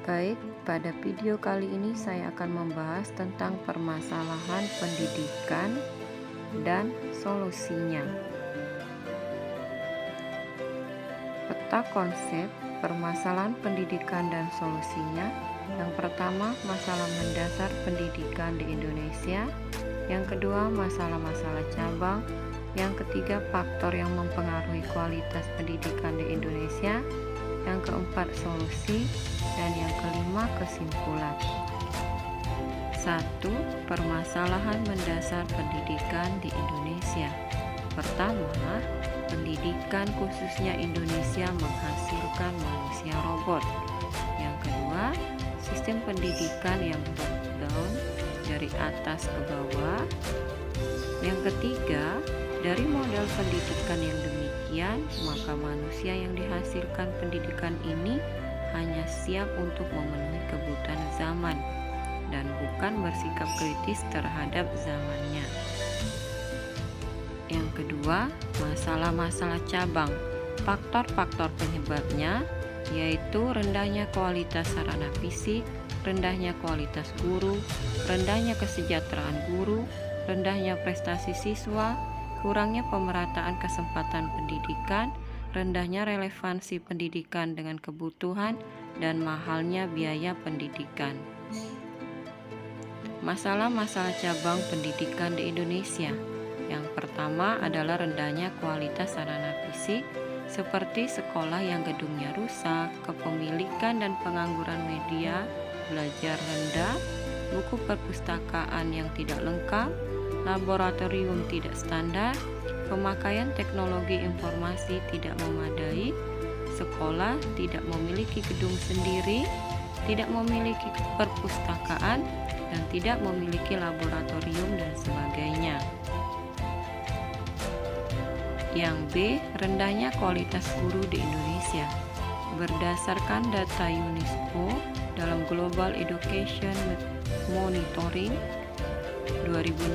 Baik, pada video kali ini saya akan membahas tentang permasalahan pendidikan dan solusinya. Peta konsep permasalahan pendidikan dan solusinya. Yang pertama, masalah mendasar pendidikan di Indonesia. Yang kedua, masalah-masalah cabang. Yang ketiga, faktor yang mempengaruhi kualitas pendidikan di Indonesia. Yang keempat, solusi. Dan yang kelima, kesimpulan. 1. Permasalahan mendasar pendidikan di Indonesia. Pertama, pendidikan khususnya Indonesia menghasilkan manusia robot. Yang kedua, sistem pendidikan yang top down dari atas ke bawah. Yang ketiga, dari model pendidikan yang demikian, maka manusia yang dihasilkan pendidikan ini hanya siap untuk memenuhi kebutuhan zaman dan bukan bersikap kritis terhadap zamannya. Yang kedua, masalah-masalah cabang. Faktor-faktor penyebabnya yaitu rendahnya kualitas sarana fisik, rendahnya kualitas guru, rendahnya kesejahteraan guru, rendahnya prestasi siswa, kurangnya pemerataan kesempatan pendidikan, rendahnya relevansi pendidikan dengan kebutuhan, dan mahalnya biaya pendidikan. Masalah-masalah cabang pendidikan di Indonesia. Yang pertama adalah rendahnya kualitas sarana fisik, seperti sekolah yang gedungnya rusak, kepemilikan dan pengangguran media belajar rendah, buku perpustakaan yang tidak lengkap, laboratorium tidak standar, pemakaian teknologi informasi tidak memadai, sekolah tidak memiliki gedung sendiri, tidak memiliki perpustakaan, dan tidak memiliki laboratorium dan sebagainya. Yang B, rendahnya kualitas guru di Indonesia. Berdasarkan data UNESCO dalam Global Education Monitoring 2016,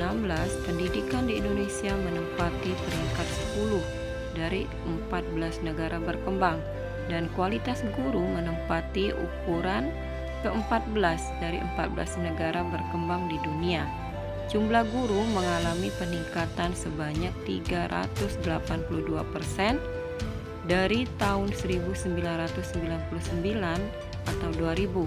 pendidikan di Indonesia menempati peringkat 10 dari 14 negara berkembang dan kualitas guru menempati ukuran ke-14 dari 14 negara berkembang di dunia. Jumlah guru mengalami peningkatan sebanyak 382% dari tahun 1999 atau 2000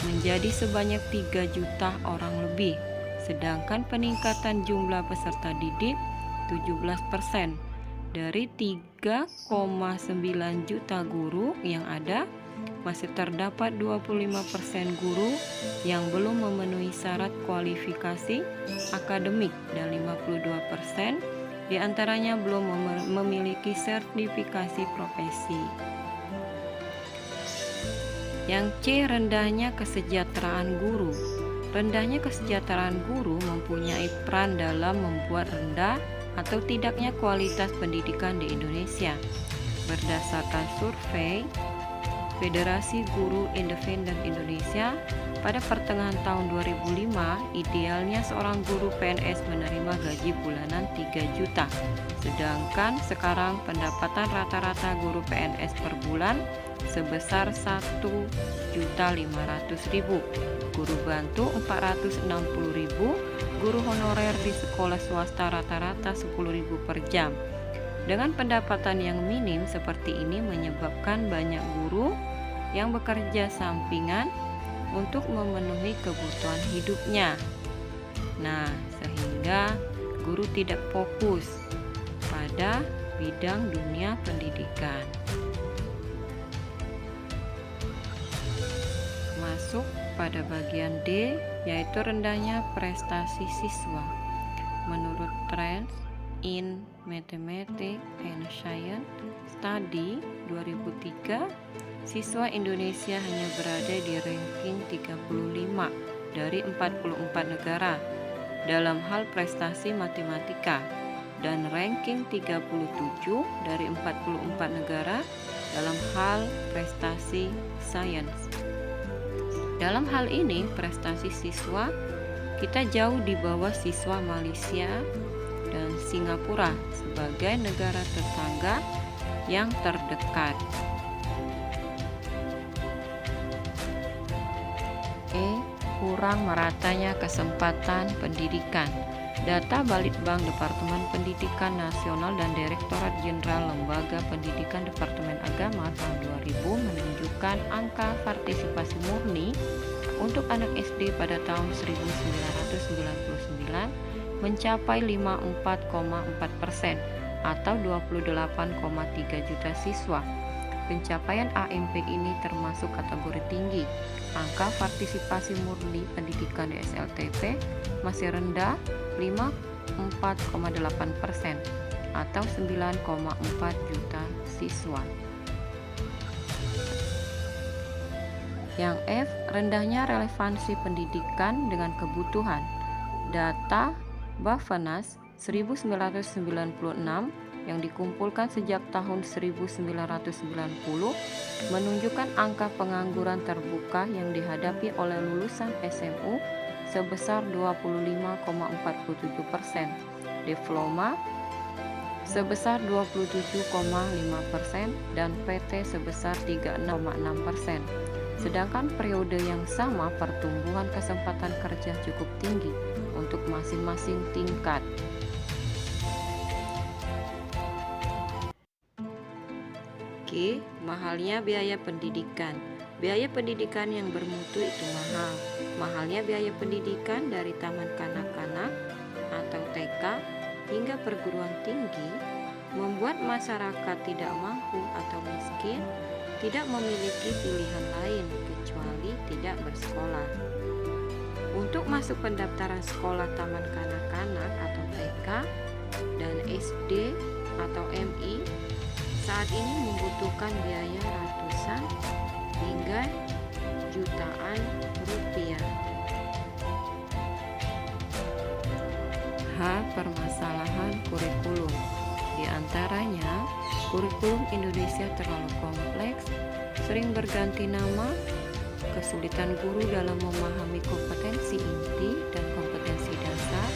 menjadi sebanyak 3 juta orang lebih, sedangkan peningkatan jumlah peserta didik 17%. Dari 3,9 juta guru yang ada, masih terdapat 25% guru yang belum memenuhi syarat kualifikasi akademik dan 52% diantaranya belum memiliki sertifikasi profesi. Yang C, rendahnya kesejahteraan guru. Rendahnya kesejahteraan guru mempunyai peran dalam membuat rendah atau tidaknya kualitas pendidikan di Indonesia. Berdasarkan survei Federasi Guru Independen Indonesia, pada pertengahan tahun 2005, idealnya seorang guru PNS menerima gaji bulanan 3 juta. Sedangkan sekarang pendapatan rata-rata guru PNS per bulan sebesar 1.500.000, guru bantu 460.000, guru honorer di sekolah swasta rata-rata 10.000 per jam. Dengan pendapatan yang minim seperti ini menyebabkan banyak guru yang bekerja sampingan untuk memenuhi kebutuhan hidupnya. Nah, sehingga guru tidak fokus pada bidang dunia pendidikan. Masuk pada bagian D, yaitu rendahnya prestasi siswa. Menurut Trends in Mathematics and Science Study 2003, siswa Indonesia hanya berada di ranking 35 dari 44 negara dalam hal prestasi matematika dan ranking 37 dari 44 negara dalam hal prestasi sains. Dalam hal ini, prestasi siswa kita jauh di bawah siswa Malaysia dan Singapura sebagai negara tetangga yang terdekat. kurang meratanya kesempatan pendidikan. Data Balitbang Departemen Pendidikan Nasional dan Direktorat Jenderal Lembaga Pendidikan Departemen Agama tahun 2000 menunjukkan angka partisipasi murni untuk anak SD pada tahun 1999 mencapai 54,4% atau 28,3 juta siswa. Pencapaian AMP ini termasuk kategori tinggi. Angka partisipasi murni pendidikan di SLTP masih rendah 54,8% atau 9,4 juta siswa. Yang F, rendahnya relevansi pendidikan dengan kebutuhan. Data Bappenas 1996 yang dikumpulkan sejak tahun 1990 menunjukkan angka pengangguran terbuka yang dihadapi oleh lulusan SMU sebesar 25,47%, diploma sebesar 27,5% dan PT sebesar 36,6%. Sedangkan periode yang sama pertumbuhan kesempatan kerja cukup tinggi untuk masing-masing tingkat. G. Mahalnya biaya pendidikan. Biaya pendidikan yang bermutu itu mahal. Mahalnya biaya pendidikan dari taman kanak-kanak atau TK hingga perguruan tinggi membuat masyarakat tidak mampu atau miskin tidak memiliki pilihan lain kecuali tidak bersekolah. Untuk masuk pendaftaran sekolah taman kanak-kanak atau TK dan SD atau MI saat ini membutuhkan biaya ratusan hingga jutaan rupiah. H. Permasalahan kurikulum. Di antaranya, kurikulum Indonesia terlalu kompleks, sering berganti nama, kesulitan guru dalam memahami kompetensi inti dan kompetensi dasar,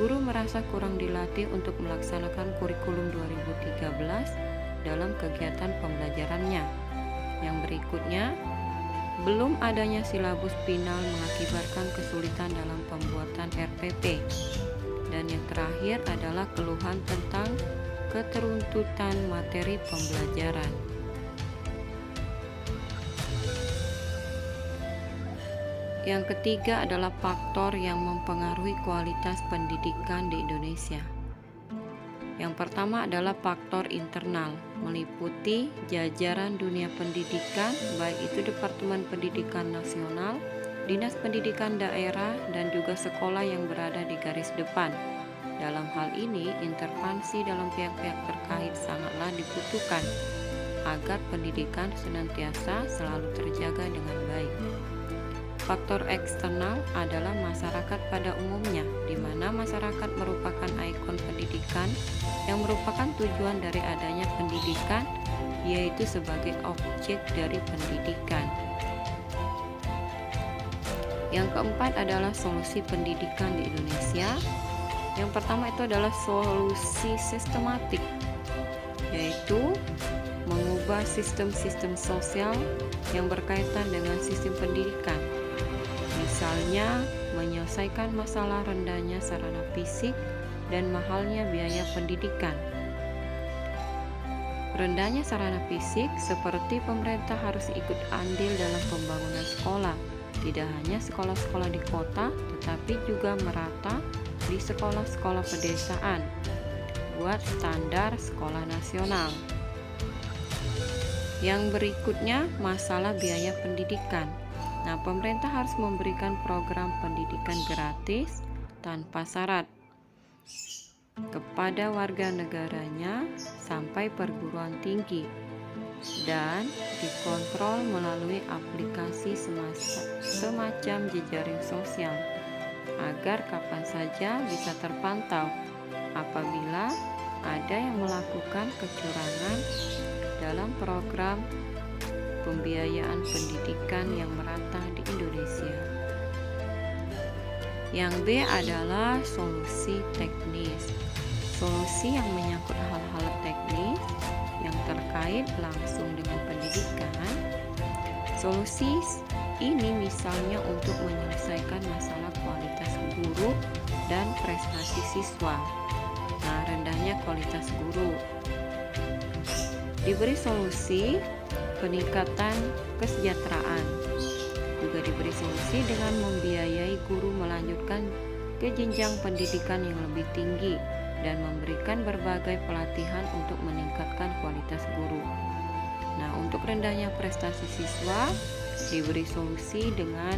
guru merasa kurang dilatih untuk melaksanakan kurikulum 2013 dalam kegiatan pembelajarannya. Yang berikutnya, belum adanya silabus final mengakibatkan kesulitan dalam pembuatan RPP. Dan yang terakhir adalah keluhan tentang keteruntutan materi pembelajaran. Yang ketiga adalah faktor yang mempengaruhi kualitas pendidikan di Indonesia. Yang pertama adalah faktor internal, meliputi jajaran dunia pendidikan, baik itu Departemen Pendidikan Nasional, Dinas Pendidikan Daerah, dan juga sekolah yang berada di garis depan. Dalam hal ini, intervensi dalam pihak-pihak terkait sangatlah dibutuhkan agar pendidikan senantiasa selalu terjaga dengan baik. Faktor eksternal adalah masyarakat pada umumnya, di mana masyarakat merupakan ikon pendidikan yang merupakan tujuan dari adanya pendidikan, yaitu sebagai objek dari pendidikan. Yang keempat adalah solusi pendidikan di Indonesia. Yang pertama itu adalah solusi sistematik, yaitu mengubah sistem-sistem sosial yang berkaitan dengan sistem pendidikan. Misalnya, menyelesaikan masalah rendahnya sarana fisik dan mahalnya biaya pendidikan. Rendahnya sarana fisik seperti pemerintah harus ikut andil dalam pembangunan sekolah, tidak hanya sekolah-sekolah di kota, tetapi juga merata di sekolah-sekolah pedesaan, buat standar sekolah nasional. Yang berikutnya, masalah biaya pendidikan. Nah, pemerintah harus memberikan program pendidikan gratis tanpa syarat kepada warga negaranya sampai perguruan tinggi dan dikontrol melalui aplikasi semacam jejaring sosial agar kapan saja bisa terpantau apabila ada yang melakukan kecurangan dalam program pembiayaan pendidikan yang merata di Indonesia. Yang B adalah solusi teknis. Solusi yang menyangkut hal-hal teknis yang terkait langsung dengan pendidikan. Solusi ini misalnya untuk menyelesaikan masalah kualitas guru dan prestasi siswa. Nah, rendahnya kualitas guru. Diberi solusi peningkatan kesejahteraan. Juga diberi solusi dengan membiayai guru melanjutkan ke jenjang pendidikan yang lebih tinggi dan memberikan berbagai pelatihan untuk meningkatkan kualitas guru. Nah, untuk rendahnya prestasi siswa, diberi solusi dengan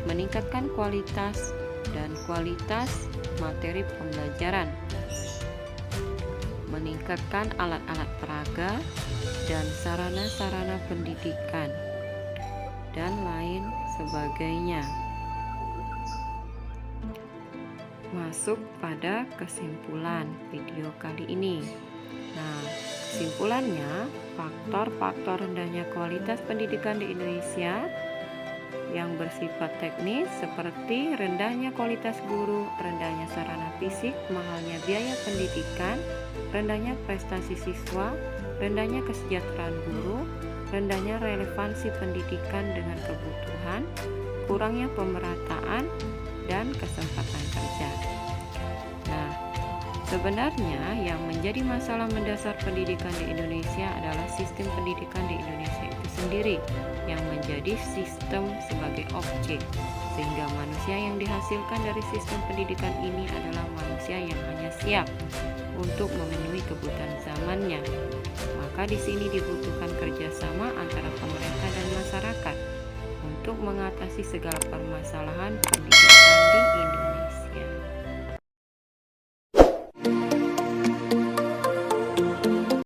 meningkatkan kualitas dan kualitas materi pembelajaran, meningkatkan alat-alat peraga dan sarana-sarana pendidikan, dan lain sebagainya. Masuk pada kesimpulan video kali ini. Nah, kesimpulannya, faktor-faktor rendahnya kualitas pendidikan di Indonesia yang bersifat teknis seperti rendahnya kualitas guru, rendahnya sarana fisik, mahalnya biaya pendidikan, rendahnya prestasi siswa, rendahnya kesejahteraan guru, rendahnya relevansi pendidikan dengan kebutuhan, kurangnya pemerataan, dan kesempatan kerja. Nah, sebenarnya yang menjadi masalah mendasar pendidikan di Indonesia adalah sistem pendidikan di Indonesia itu sendiri yang menjadi sistem sebagai objek, sehingga manusia yang dihasilkan dari sistem pendidikan ini adalah manusia yang hanya siap untuk memenuhi kebutuhan zamannya. Maka di sini dibutuhkan kerjasama antara pemerintah dan masyarakat untuk mengatasi segala permasalahan pendidikan di Indonesia.